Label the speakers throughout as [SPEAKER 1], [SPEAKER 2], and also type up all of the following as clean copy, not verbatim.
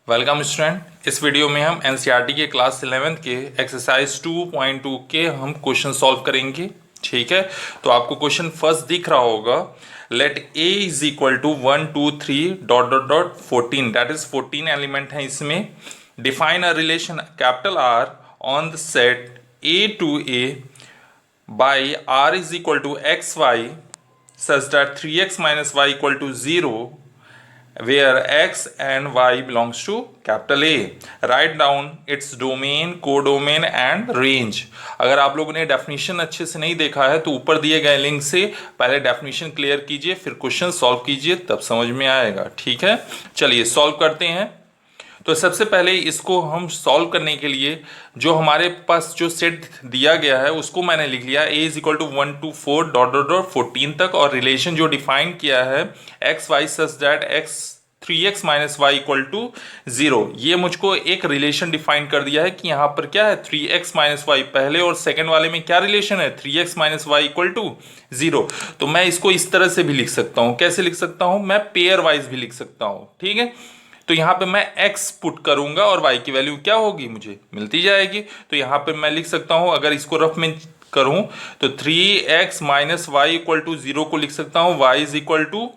[SPEAKER 1] Welcome student. इस video में हम एनसीईआरटी के क्लास 11th के एक्सरसाइज 2.2 के हम क्वेश्चन सॉल्व करेंगे। ठीक है, तो आपको क्वेश्चन फर्स्ट दिख रहा होगा। Let A is equal to 1 2 3 dot dot dot 14, that is 14 element है इसमें। Define a relation capital R on the set A to A by R is equal to x Y such that 3x minus Y equal to 0 where x and y belongs to capital A. Write down its domain, codomain and range. अगर आप लोगों ने definition अच्छे से नहीं देखा है तो ऊपर दिए गए लिंक से पहले डेफिनेशन क्लियर कीजिए, फिर क्वेश्चन सॉल्व कीजिए, तब समझ में आएगा। ठीक है, चलिए सॉल्व करते हैं। तो सबसे पहले इसको हम सॉल्व करने के लिए जो हमारे पास जो सेट दिया गया है उसको मैंने लिख लिया A is equal to 1 to 4 dot dot dot 14 तक, और रिलेशन जो डिफाइन किया है X Y such that X 3x minus Y equal to 0। ये मुझको एक रिलेशन डिफाइन कर दिया है कि यहाँ पर क्या है 3x माइनस वाई, पहले और सेकंड वाले में क्या रिलेशन है 3x minus Y equal to 0। तो मैं इसको इस तरह से भी लिख सकता हूँ। कैसे लिख सकता हूँ? मैं पेयर वाइज भी लिख सकता हूँ। ठीक है, तो यहाँ पे मैं x पुट करूंगा और y की वैल्यू क्या होगी मुझे मिलती जाएगी। तो यहाँ पे मैं लिख सकता हूँ, अगर इसको रफ में करूं तो 3x minus Y equal to 0 को लिख सकता हूँ y is equal to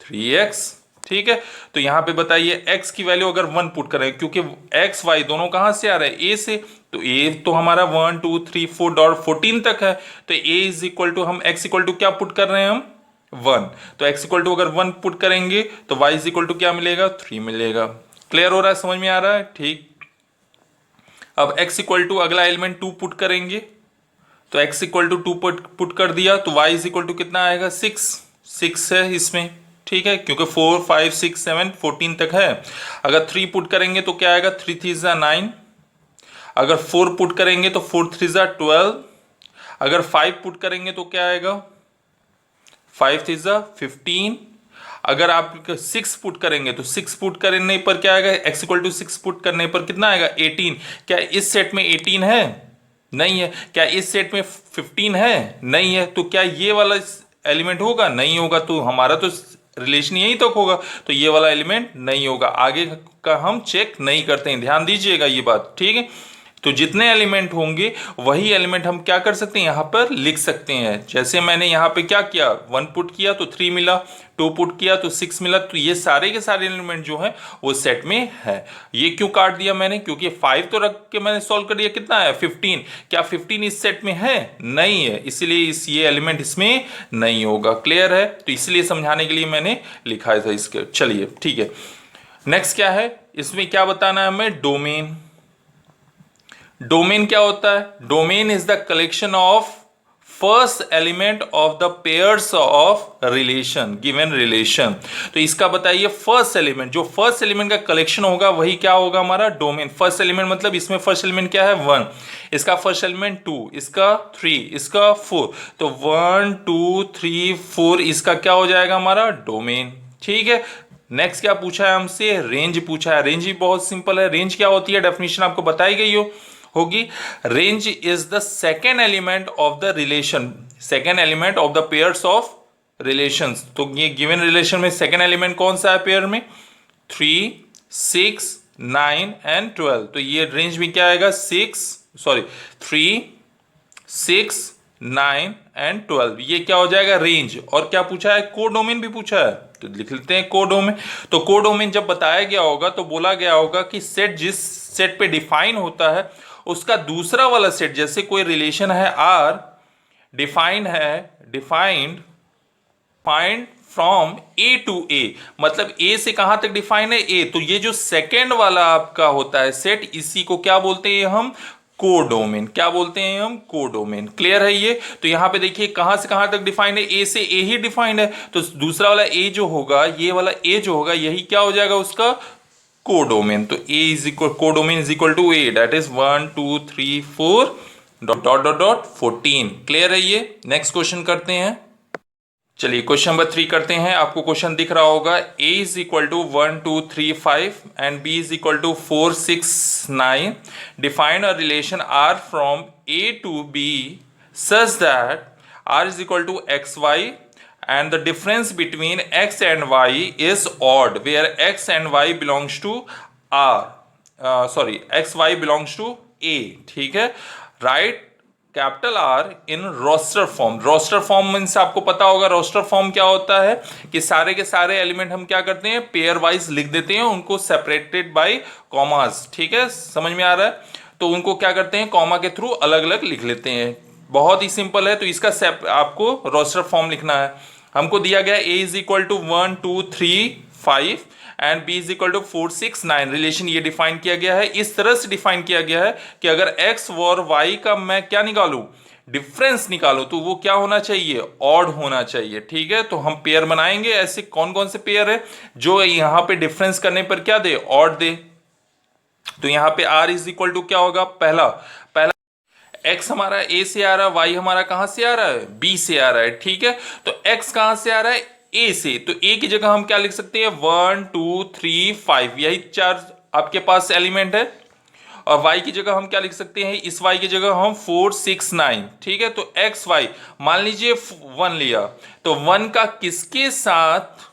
[SPEAKER 1] 3x। ठीक है, तो यहाँ पे बताइए x की वैल्यू अगर 1 पुट करें, क्योंकि x y दोनों कहाँ से आ रहे हैं a से, तो a तो हमारा 1 2 3 4 डॉट 14 तक है। तो a इज इक्वल टू हम x इक्वल टू क्या पुट कर रहे हैं हम 1, तो x इक्वल टू अगर 1 पुट करेंगे तो y इज इक्वल टू क्या मिलेगा 3 मिलेगा। क्लियर हो रहा है, समझ में आ रहा है? ठीक, अब x इक्वल टू अगला एलिमेंट 2 पुट करेंगे, तो x इक्वल टू 2 पुट कर दिया तो y इज इक्वल टू कितना आएगा 6 है इसमें। ठीक है, क्योंकि 4 5 6 7 14 तक है। अगर 3 पुट करेंगे तो क्या आएगा 3 3 9। अगर 4 पुट करेंगे तो 4 3 12। अगर 5 पुट करेंगे तो क्या आएगा 5 3 15। अगर आप 6 पुट करेंगे तो 6 पुट करने पर क्या आएगा x इक्वल टू 6 पुट करने पर कितना आएगा 18। क्या इस सेट में 18 है? नहीं है। क्या इस सेट में 15 है? नहीं है। तो क्या ये वाला एलिमेंट होगा? नहीं होगा। तो हमारा तो रिलेशन यहीं तक होगा, तो ये वाला एलिमेंट नहीं होगा। आगे का हम चेक नहीं करते हैं, ध्यान दीजिएगा ये बात। ठीक है, तो जितने एलिमेंट होंगे वही एलिमेंट हम क्या कर सकते हैं यहाँ पर लिख सकते हैं। जैसे मैंने यहाँ पे क्या किया 1 पुट किया तो 3 मिला, 2 पुट किया तो 6 मिला। तो ये सारे के सारे एलिमेंट जो है वो सेट में है। ये क्यों काट दिया मैंने? क्योंकि 5 तो रख के मैंने सॉल्व कर दिया, कितना है 15। क्या 15 इस सेट में है? नहीं है, इसलिए ये एलिमेंट इसमें नहीं होगा। क्लियर है? तो इसलिए समझाने के लिए मैंने लिखा था इसके। चलिए ठीक है, नेक्स्ट क्या है इसमें, क्या बताना है हमें? डोमेन। डोमेन क्या होता है? Domain is the collection of first element of the pairs of relation, given relation. तो इसका बताइए फर्स्ट एलिमेंट, जो फर्स्ट एलिमेंट का कलेक्शन होगा वही क्या होगा हमारा डोमेन। फर्स्ट एलिमेंट मतलब इसमें फर्स्ट एलिमेंट क्या है 1, इसका फर्स्ट एलिमेंट 2, इसका 3, इसका 4। तो 1 2 3 4 इसका क्या हो जाएगा हमारा डोमेन। ठीक है, नेक्स्ट क्या पूछा है हमसे? रेंज पूछा है। रेंज भी बहुत सिंपल है। रेंज क्या होती है डेफिनेशन आपको बताई गई होगी। Range is the second element of the relation, second element of the pairs of relations. तो ये गिवन रिलेशन में सेकेंड एलिमेंट कौन सा है पेयर में? 3 6 9 एंड 12। तो ये रेंज में क्या आएगा 3 6 9 एंड 12। ये क्या हो जाएगा रेंज। और क्या पूछा है? कोडोमेन भी पूछा है, तो लिख लेते हैं कोडोमेन। तो कोडोमेन जब बताया गया होगा तो बोला गया होगा कि सेट जिस सेट पे डिफाइन होता है उसका दूसरा वाला सेट, जैसे कोई रिलेशन है R defined from A to A, मतलब ए से कहां तक डिफाइन है ए। तो ये जो सेकेंड वाला आपका होता है सेट, इसी को क्या बोलते हैं हम? कोडोमेन। क्या बोलते हैं हम? कोडोमेन। क्लियर है ये? तो यहां पे देखिए कहां से कहां तक डिफाइंड है, ए से ए ही डिफाइंड है। तो दूसरा वाला ए जो होगा, ये वाला ए जो होगा, यही क्या हो जाएगा उसका कोडोमेन। तो A is equal codomain is equal to A, that is 1 2 3 4 dot dot dot dot 14। Clear है ये? नेक्स्ट क्वेश्चन करते हैं। चलिए क्वेश्चन नंबर 3 करते हैं। आपको क्वेश्चन दिख रहा होगा a is equal to 1 2 3 5 and b is equal to 4 6 9। Define a relation r from a to b such that r is equal to x y and the difference between x and y is odd where x and y belongs to R, sorry X Y belongs to A, ठीक है। Write capital R in roster form. Roster form means आपको पता होगा roster form क्या होता है कि सारे के सारे एलिमेंट हम क्या करते हैं, पेयर वाइज लिख देते हैं, उनको सेपरेटेड बाय कॉमास, ठीक है, समझ में आ रहा है। तो उनको क्या करते हैं, कॉमा के थ्रू अलग अलग लिख लेते हैं। बहुत ही सिंपल है। तो इसका आपको रोस्टर फॉर्म लिखना है। हमको दिया गया A is equal to 1 2 3 5 and B is equal to 4 6 9। Relation ये डिफाइन किया गया है, इस तरह से डिफाइन किया गया है कि अगर एक्स और वाई का मैं क्या निकालूं, डिफरेंस निकालो, तो वो क्या होना चाहिए, ऑड होना चाहिए, ठीक है। तो हम पेयर बनाएंगे। ऐसे कौन कौन से पेयर है जो यहां पे डिफरेंस करने पर क्या दे, ऑड दे। तो यहां पे आर इज इक्वल टू क्या होगा, पहला पहला एक्स हमारा ए से आ रहा है, वाई हमारा कहां से आ रहा है, बी से आ रहा है, ठीक है। तो एक्स कहां से आ रहा है, ए से। तो ए की जगह हम क्या लिख सकते हैं, 1 2 3 5, यही चार आपके पास एलिमेंट है। और y की जगह हम क्या लिख सकते हैं, इस y की जगह हम 4 6 9, ठीक है। तो एक्स वाई मान लीजिए 1 लिया, तो 1 का किसके साथ,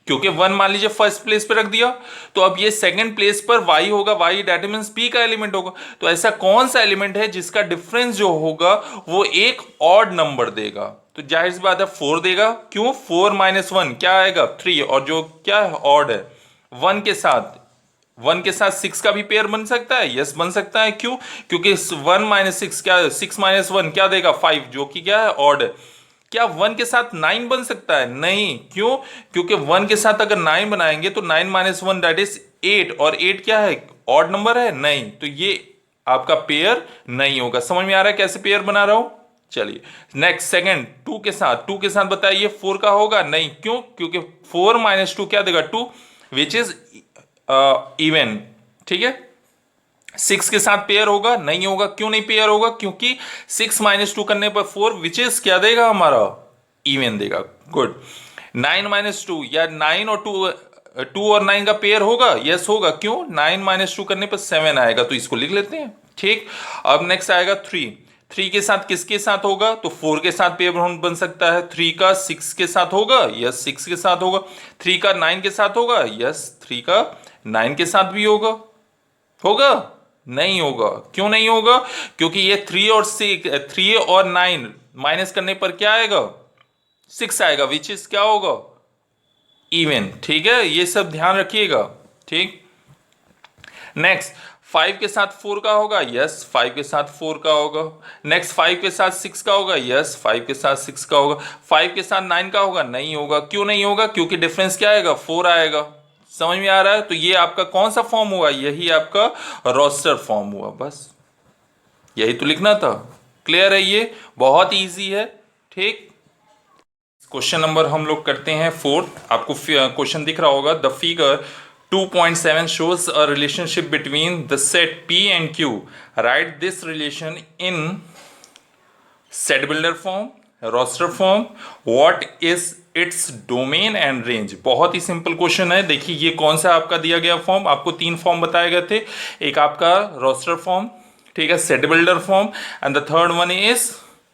[SPEAKER 1] क्योंकि 1 मान लीजिए फर्स्ट प्लेस पे रख दिया, तो अब ये सेकंड प्लेस पर y होगा, y डेट मींस p का एलिमेंट होगा। तो ऐसा कौन सा एलिमेंट है जिसका डिफरेंस जो होगा वो एक ऑड नंबर देगा। तो जाहिर सी बात है 4 देगा, क्यों, 4 माइनस 1 क्या आएगा, 3, और जो क्या है ऑड है। 1 के साथ 6 का भी पेयर बन सकता है, यस बन सकता है, क्यों, क्योंकि 1 माइनस 6 क्या, 6 माइनस 1 क्या देगा, 5, जो कि क्या है, ऑड है। क्या 1 के साथ 9 बन सकता है, नहीं, क्यों, क्योंकि 1 के साथ अगर 9 बनाएंगे तो 9 माइनस 1 दैट इज 8, और 8 क्या है, ऑड नंबर है, नहीं, तो ये आपका पेयर नहीं होगा। समझ में आ रहा है कैसे पेयर बना रहा हूं। चलिए नेक्स्ट सेकंड 2 के साथ बताइए 4 का होगा, नहीं, क्यों, क्योंकि 4 माइनस 2 क्या देगा, 2, विच इज इवन, ठीक है। 6 के साथ पेयर होगा, नहीं होगा, क्यों नहीं पेयर होगा, क्योंकि 6 माइनस 2 करने पर 4 विच इज क्या देगा हमारा, इवन देगा। गुड। 9 माइनस 2 या 9 और 2 और 9 का पेयर होगा, यस होगा, क्यों, 9 माइनस 2 करने पर 7 आएगा, तो इसको लिख लेते हैं, ठीक। अब नेक्स्ट आएगा 3 के साथ किसके साथ होगा, तो 4 के साथ पेयर बन सकता है। 3 का 6 के साथ होगा, यस 6 के साथ होगा। 3 का 9 के साथ होगा, यस 3 का 9 के साथ भी होगा, होगा, नहीं होगा, क्यों नहीं होगा, क्योंकि ये 3 और 9 माइनस करने पर क्या आएगा, 6 आएगा, विच इज क्या होगा, इवन, ठीक है। ये सब ध्यान रखिएगा, ठीक। नेक्स्ट 5 के साथ 4 का होगा, यस 5 के साथ 4 का होगा। नेक्स्ट 5 के साथ 6 का होगा, यस 5 के साथ 6 का होगा। 5 के साथ 9 का होगा, नहीं होगा, क्यों नहीं होगा, क्योंकि डिफरेंस क्या आएगा, 4 आएगा। समझ में आ रहा है। तो ये आपका कौन सा फॉर्म हुआ, यही आपका रोस्टर फॉर्म हुआ, बस यही तो लिखना था। क्लियर है, ये बहुत इजी है, ठीक। क्वेश्चन नंबर हम लोग करते हैं 4। आपको क्वेश्चन दिख रहा होगा, the figure 2.7 shows a relationship between the set P and Q. Write this relation in set builder form, roster form. What is its domain and range? बहुत ही सिंपल क्वेश्चन है। देखिए ये कौन सा आपका दिया गया फॉर्म, आपको 3 फॉर्म बताए गए थे। एक आपका रोस्टर फॉर्म, ठीक है, set builder form, and the third one is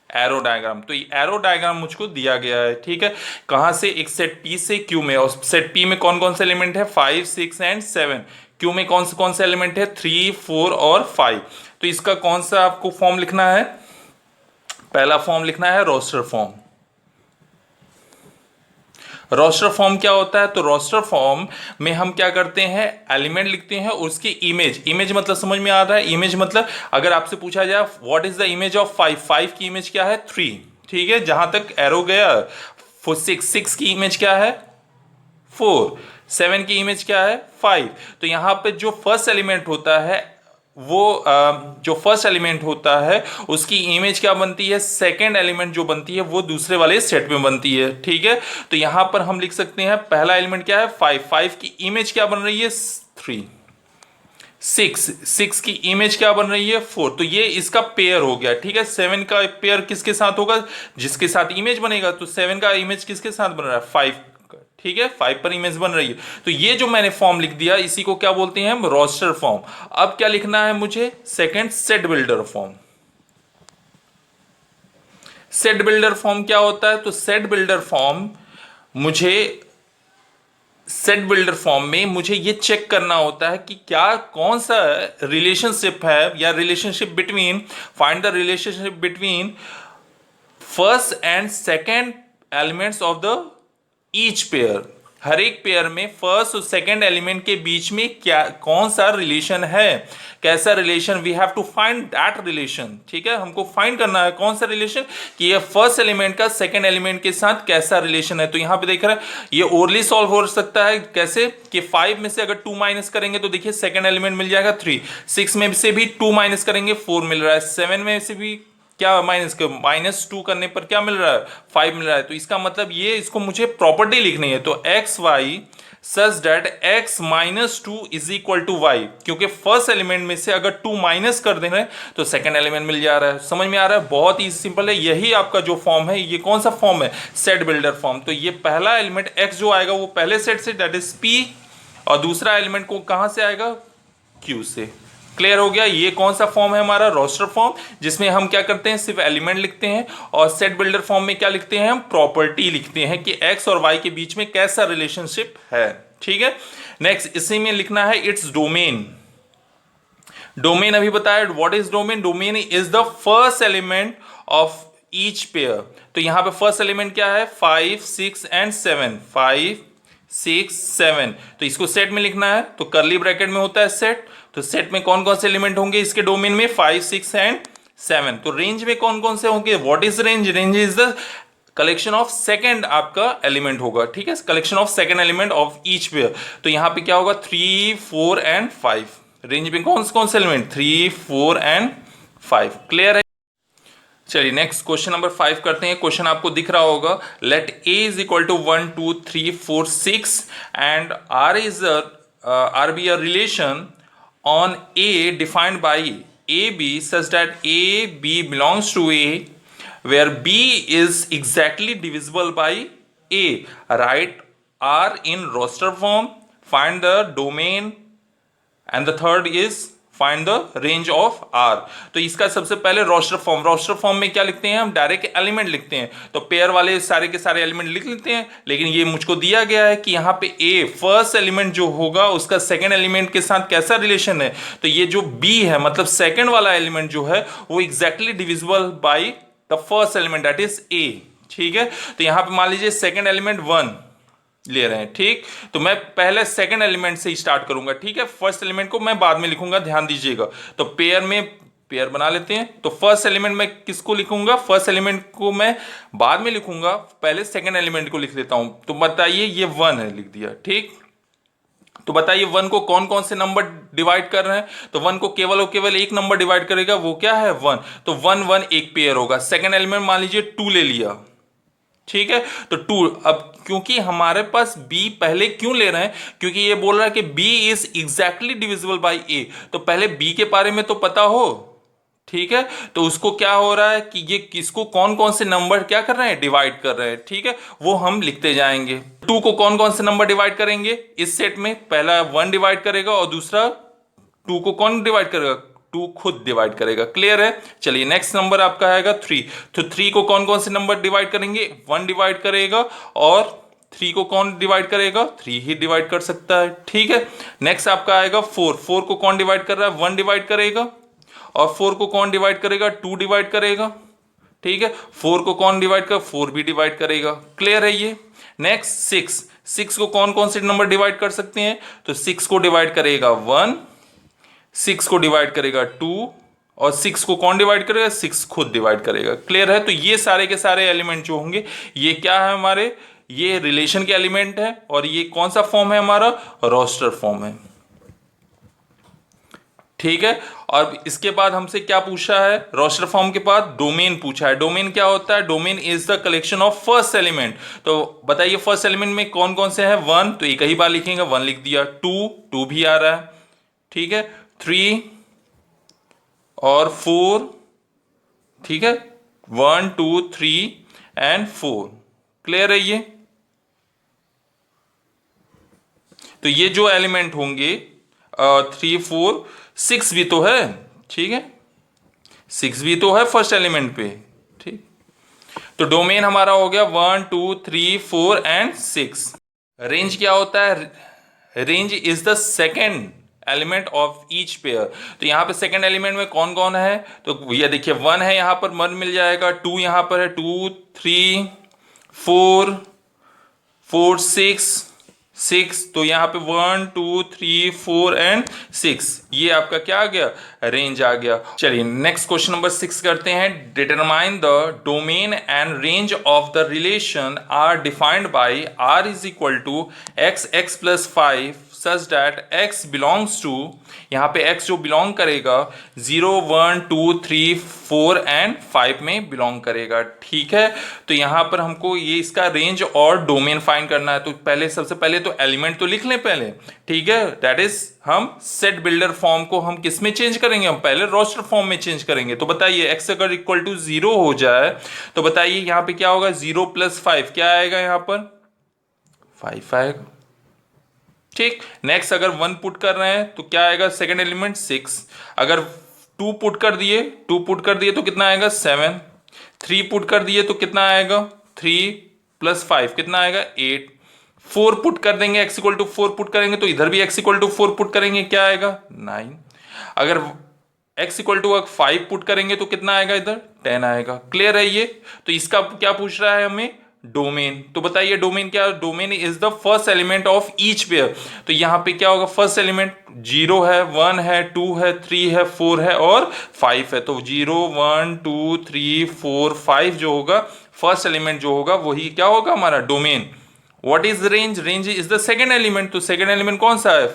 [SPEAKER 1] arrow diagram. तो ये एरो डायग्राम मुझको दिया गया है, ठीक है, कहां से, एक सेट पी से क्यू में। और सेट पी में कौन कौन से एलिमेंट है, 5 6 एंड 7। क्यू में कौन से एलिमेंट है, 3 4 और 5। तो इसका कौन सा आपको फॉर्म लिखना है, पहला फॉर्म लिखना है रोस्टर फॉर्म। रोस्टर फॉर्म क्या होता है, तो रोस्टर फॉर्म में हम क्या करते हैं, एलिमेंट लिखते हैं, उसकी इमेज मतलब समझ में आ रहा है। इमेज मतलब अगर आपसे पूछा जाए what is the image of 5 की इमेज क्या है, 3, ठीक है, जहां तक एरो गया। 6 की इमेज क्या है, 4, 7 की इमेज क्या है, 5। तो यहां पे जो फर्स्ट एलिमेंट होता है वो जो फर्स्ट एलिमेंट होता है उसकी इमेज क्या बनती है, सेकंड एलिमेंट जो बनती है वो दूसरे वाले सेट में बनती है, ठीक है। तो यहां पर हम लिख सकते हैं पहला एलिमेंट क्या है, 5 की इमेज क्या बन रही है, 3। 6 की इमेज क्या बन रही है, 4। तो ये इसका पेयर हो गया, ठीक है। 7 का पेयर किसके साथ होगा, जिसके साथ इमेज बनेगा। तो 7 का इमेज किसके साथ बन रहा है, 5, ठीक है, 5 पर इमेज बन रही है। तो ये जो मैंने फॉर्म लिख दिया इसी को क्या बोलते हैं हम, रोस्टर फॉर्म। अब क्या लिखना है मुझे, second set builder form. Set builder form क्या होता है, तो सेट बिल्डर फॉर्म मुझे सेट बिल्डर फॉर्म में मुझे ये चेक करना होता है कि क्या कौन सा रिलेशनशिप है, या relationship between, find the relationship between first and second elements of the each pair. हर एक पेयर में फर्स्ट और सेकेंड एलिमेंट के बीच में क्या कौन सा रिलेशन है, कैसा relation, we have to find that relation. ठीक है, हमको फाइंड करना है कौन सा रिलेशन, कि ये फर्स्ट एलिमेंट का सेकेंड एलिमेंट के साथ कैसा रिलेशन है। तो यहां पे देख रहे हैं ये ओरली सॉल्व हो सकता है कैसे, कि 5 में से अगर 2 माइनस करेंगे तो देखिए सेकेंड एलिमेंट मिल जाएगा 3, 6 में से भी 2 माइनस करेंगे 4 मिल रहा है, 7 में से भी क्या -2 करने पर क्या मिल रहा है, 5 मिल रहा है। तो इसका मतलब ये, इसको मुझे प्रॉपर्टी लिखनी है, तो x Y such that x -2 is equal to y, क्योंकि फर्स्ट एलिमेंट में से अगर 2 माइनस कर दे रहे हैं तो सेकंड एलिमेंट मिल जा रहा है। समझ में आ रहा है, बहुत ही सिंपल है। यही आपका जो फॉर्म है, ये कौन सा फॉर्म है, सेट बिल्डर फॉर्म। तो ये पहला एलिमेंट x जो आएगा वो पहले सेट से, दैट इज p, और दूसरा एलिमेंट को कहां से आएगा, q से। क्लियर हो गया। ये कौन सा फॉर्म है हमारा, रोस्टर फॉर्म, जिसमें हम क्या करते हैं, सिर्फ एलिमेंट लिखते हैं, और सेट बिल्डर फॉर्म में क्या लिखते हैं, हम प्रॉपर्टी लिखते हैं कि एक्स और वाई के बीच में कैसा रिलेशनशिप है। ठीक है, नेक्स्ट इसी में लिखना है इट्स डोमेन। डोमेन अभी बताया, what is domain, domain is the first element of each pair. तो यहां पे फर्स्ट एलिमेंट क्या है, 5 6 एंड 7, 5 6 7। तो इसको सेट में लिखना है, तो करली ब्रैकेट में होता है सेट। तो सेट में कौन कौन से एलिमेंट होंगे इसके डोमेन में, 5 6 एंड 7। तो रेंज में कौन कौन से होंगे, what is range, range is the collection of second आपका एलिमेंट होगा। ठीक है, collection of second element of each pair. तो यहां पे क्या होगा, 3 4 एंड 5। रेंज में कौन से एलिमेंट, 3 4 एंड 5। क्लियर है। चलिए नेक्स्ट क्वेश्चन नंबर 5 करते हैं। क्वेश्चन आपको दिख रहा होगा, let a is equal to 1 2 3 4 6 and r be a relation on a defined by ab such that ab belongs to a where b is exactly divisible by a. Write r in roster form, find the domain, and the third is find the range of R. तो इसका सबसे पहले roster form, roster form में क्या लिखते हैं हम, direct element लिखते हैं। तो पेयर वाले सारे के सारे एलिमेंट लिख लेते हैं, लेकिन ये मुझको दिया गया है कि यहाँ पे ए फर्स्ट एलिमेंट जो होगा उसका सेकंड एलिमेंट के साथ कैसा रिलेशन है। तो ये जो बी है, मतलब सेकंड वाला एलिमेंट जो है वो exactly divisible by the first element, that is a. ठीक है, तो यहाँ पे मान लीजिए सेकेंड एलिमेंट 1 ले रहे हैं। ठीक, तो मैं पहले सेकंड एलिमेंट से ही स्टार्ट करूंगा। ठीक है, फर्स्ट एलिमेंट को मैं बाद में लिखूंगा, ध्यान दीजिएगा। तो पेयर में पेयर बना लेते हैं। तो फर्स्ट एलिमेंट मैं किसको लिखूंगा, फर्स्ट एलिमेंट को मैं बाद में लिखूंगा, पहले सेकंड एलिमेंट को लिख लेता हूं। तो बताइए ये 1 है, लिख दिया। ठीक, तो बताइए 1 को कौन कौन से नंबर डिवाइड कर रहे हैं, तो 1 को केवल और केवल एक नंबर डिवाइड करेगा, वो क्या है 1। तो 1 1 एक पेयर होगा। सेकंड एलिमेंट मान लीजिए 2 ले लिया। ठीक है, तो 2, अब क्योंकि हमारे पास b पहले क्यों ले रहे हैं, क्योंकि ये बोल रहा है कि b is exactly divisible by a। तो पहले b के बारे में तो पता हो। ठीक है, तो उसको क्या हो रहा है कि ये किसको कौन कौन से नंबर क्या कर रहे हैं, डिवाइड कर रहे हैं। ठीक है, वो हम लिखते जाएंगे। 2 को कौन कौन से नंबर डिवाइड करेंगे इस सेट में, पहला 1 डिवाइड करेगा और दूसरा 2 को कौन डिवाइड करेगा, 2 खुद डिवाइड करेगा। क्लियर है। चलिए नेक्स्ट नंबर आपका आएगा 3। तो 3 को कौन कौन से नंबर डिवाइड करेंगे, 1 डिवाइड करेगा, और 3 को कौन डिवाइड करेगा, 3 ही डिवाइड कर सकता है। ठीक है, नेक्स्ट आपका आएगा 4। 4 को कौन डिवाइड कर रहा है, 1 डिवाइड करेगा, और 4 को कौन डिवाइड करेगा, 2 डिवाइड करेगा। ठीक है, 4 को कौन डिवाइड कर, 4 भी डिवाइड करेगा। क्लियर है ये। नेक्स्ट 6। 6 को कौन कौन से नंबर डिवाइड कर सकते हैं, तो 6 को डिवाइड करेगा 1, 6 को डिवाइड करेगा 2, और 6 को कौन डिवाइड करेगा, 6 खुद डिवाइड करेगा। क्लियर है। तो ये सारे के सारे एलिमेंट जो होंगे ये क्या है हमारे, ये रिलेशन के एलिमेंट है, और ये कौन सा फॉर्म है हमारा, रोस्टर फॉर्म है। ठीक है, और इसके बाद हमसे क्या पूछा है, रोस्टर फॉर्म के बाद डोमेन पूछा है। डोमेन क्या होता है, domain is the collection of first element. तो बताइए फर्स्ट एलिमेंट में कौन कौन से हैं, 1 तो एक ही बार लिखेंगे, 1 लिख दिया, 2 भी आ रहा है। ठीक है, 3 और 4। ठीक है, 1 2 3 एंड 4। क्लियर है ये। तो ये जो एलिमेंट होंगे 3 4 6 भी तो है। ठीक है, 6 भी तो है फर्स्ट एलिमेंट पे। ठीक, तो डोमेन हमारा हो गया 1 2 3 4 एंड 6। रेंज क्या होता है? Range is the second element of each pair. तो यहाँ पे सेकेंड एलिमेंट में कौन कौन है? तो ये देखिए 1 है, यहाँ पर 1 मिल जाएगा, 2 यहाँ पर है, 2 3 4 4 6, तो यहाँ पे 1 2 3 4 एंड 6, ये आपका क्या आ गया? रेंज आ गया। चलिए नेक्स्ट क्वेश्चन नंबर 6 करते हैं। Determine the domain and range of the relation R defined by R is equal to x plus 5 such that x belongs to, यहाँ पे x जो बिलोंग करेगा 0 1 2 3 4 एंड 5 में बिलोंग करेगा। ठीक है, तो यहाँ पर हमको ये इसका रेंज और डोमेन फाइंड करना है। तो पहले सबसे पहले तो एलिमेंट तो लिख लें पहले। ठीक है, दैट इज हम सेट बिल्डर फॉर्म को हम किस में चेंज करेंगे? हम पहले रोस्टर फॉर्म में चेंज करेंगे। तो बताइए x अगर इक्वल टू 0 हो जाए तो बताइए यहाँ पे क्या होगा? 0 प्लस 5 क्या आएगा? यहाँ पर 5 आएगा। ठीक, नेक्स्ट अगर 1 पुट कर रहे हैं तो क्या आएगा? Second element 6। अगर 2 पुट कर दिए तो कितना आएगा? 7। 3 पुट कर दिए तो कितना आएगा? 3 प्लस 5 कितना आएगा? 8। 4 पुट कर देंगे, x इक्वल टू 4 पुट करेंगे तो इधर भी x इक्वल टू 4 पुट करेंगे, क्या आएगा? 9। अगर x इक्वल टू 5 पुट करेंगे तो कितना आएगा? इधर 10 आएगा। क्लियर है ये? तो इसका क्या पूछ रहा है हमें? डोमेन। तो बताइए डोमेन क्या? Domain is the first element of each pair. तो यहां पे क्या होगा? फर्स्ट एलिमेंट 0 है, 1 है, 2 है, 3 है, 4 है और 5 है। तो 0 1 2 3 4 5 जो होगा फर्स्ट एलिमेंट जो होगा वही क्या होगा? हमारा domain. What is range? Range is the second element. तो सेकेंड एलिमेंट कौन सा है?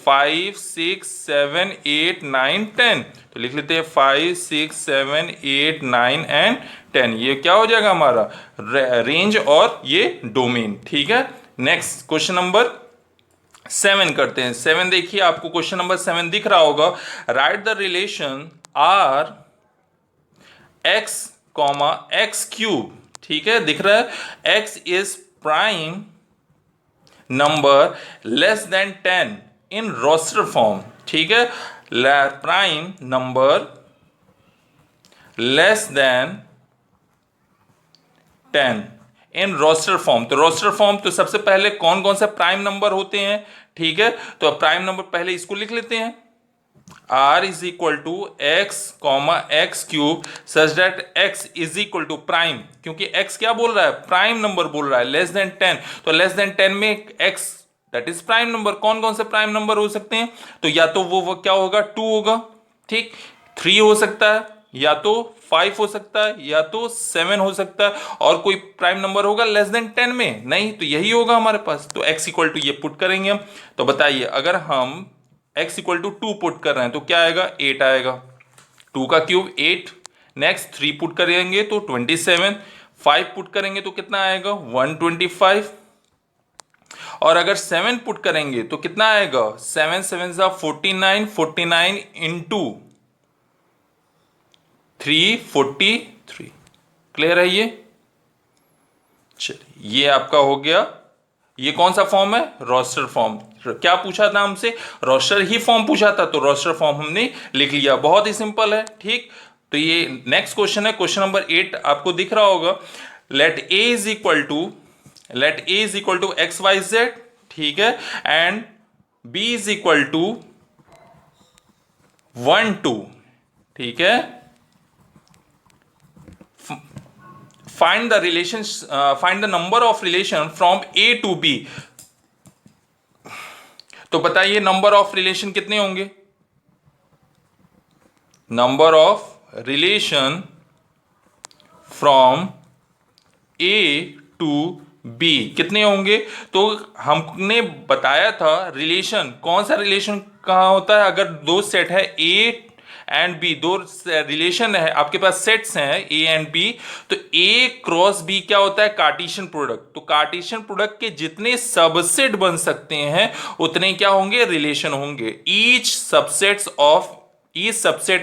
[SPEAKER 1] 5 6 7 8 9 10। तो लिख लेते हैं 5 6 7 8 9 एंड 10। ये क्या हो जाएगा हमारा? रेंज और ये डोमेन। ठीक है, नेक्स्ट क्वेश्चन नंबर 7 करते हैं। 7 देखिए, आपको क्वेश्चन नंबर 7 दिख रहा होगा। Write the relation R x comma x cube. ठीक है, दिख रहा है? x is prime number less than 10 in roster form. ठीक है, prime number less than 10 in roster form. तो रोस्टर फॉर्म तो सबसे पहले कौन कौन से प्राइम नंबर होते हैं? ठीक है, तो प्राइम नंबर पहले इसको लिख लेते हैं। r is equal to x comma x cube such that x is equal to prime, क्योंकि x क्या बोल रहा है? प्राइम नंबर बोल रहा है, लेस देन 10। तो लेस देन 10 में x that is prime number. कौन कौन से प्राइम नंबर हो सकते हैं? तो या तो वो क्या होगा? 2 होगा, ठीक, 3 हो सकता है, या तो 5 हो सकता है, या तो 7 हो सकता है। और कोई प्राइम नंबर होगा लेस देन 10 में? नहीं, तो यही होगा हमारे पास। तो x इक्वल टू ये पुट करेंगे हम। तो बताइए अगर हम x इक्वल टू 2 पुट कर रहे हैं तो क्या आएगा? 8 आएगा। 2 का क्यूब 8। नेक्स्ट 3 पुट करेंगे तो 27। 5 पुट करेंगे तो कितना आएगा? 125। और अगर 7 पुट करेंगे तो कितना आएगा? 7 7 49। 49 इंटू 343। क्लियर है ये? चलिए, ये आपका हो गया। ये कौन सा फॉर्म है? Roster form. क्या पूछा था हमसे? रोस्टर ही फॉर्म पूछा था, तो रोस्टर फॉर्म हमने लिख लिया। बहुत ही सिंपल है। ठीक, तो ये नेक्स्ट क्वेश्चन है, क्वेश्चन नंबर 8 आपको दिख रहा होगा। Let A is equal to x y z. ठीक है, and B is equal to 1 2। ठीक है, find the number of relation from A to B. तो बताइए नंबर ऑफ रिलेशन कितने होंगे? Number of relation from A to B कितने होंगे? तो हमने बताया था रिलेशन, कौन सा रिलेशन कहाँ होता है? अगर दो सेट है ए एंड बी, दो रिलेशन है, आपके पास सेट्स हैं ए एंड बी, तो ए क्रॉस बी क्या होता है? Cartesian product. तो कार्टेशियन प्रोडक्ट के जितने सबसेट बन सकते हैं उतने क्या होंगे? रिलेशन होंगे। Each subset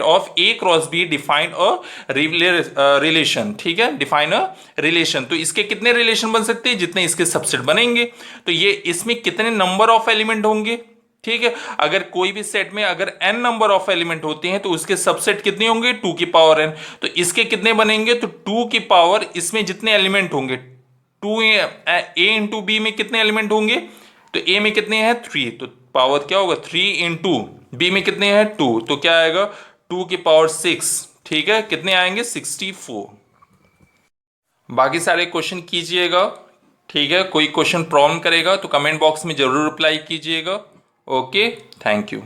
[SPEAKER 1] of A cross B define a relation. ठीक है, डिफाइन अ रिलेशन। तो इसके कितने रिलेशन बन सकते हैं? जितने इसके सबसेट बनेंगे। तो ये इसमें कितने नंबर ऑफ एलिमेंट होंगे? ठीक है, अगर कोई भी सेट में अगर n नंबर ऑफ एलिमेंट होते हैं तो उसके सबसेट कितने होंगे? 2 की पावर n। तो इसके कितने बनेंगे? तो 2 की पावर इसमें जितने एलिमेंट होंगे ए इंटू बी में कितने एलिमेंट होंगे, तो ए में कितने हैं 3, तो पावर क्या होगा 3 इंटू बी में कितने हैं 2, तो क्या आएगा 2 की पावर 6, ठीक है, कितने आएंगे 64। बाकी सारे क्वेश्चन कीजिएगा, ठीक है, कोई क्वेश्चन प्रॉब्लम करेगा तो कमेंट बॉक्स में जरूर रिप्लाई कीजिएगा। Okay, thank you.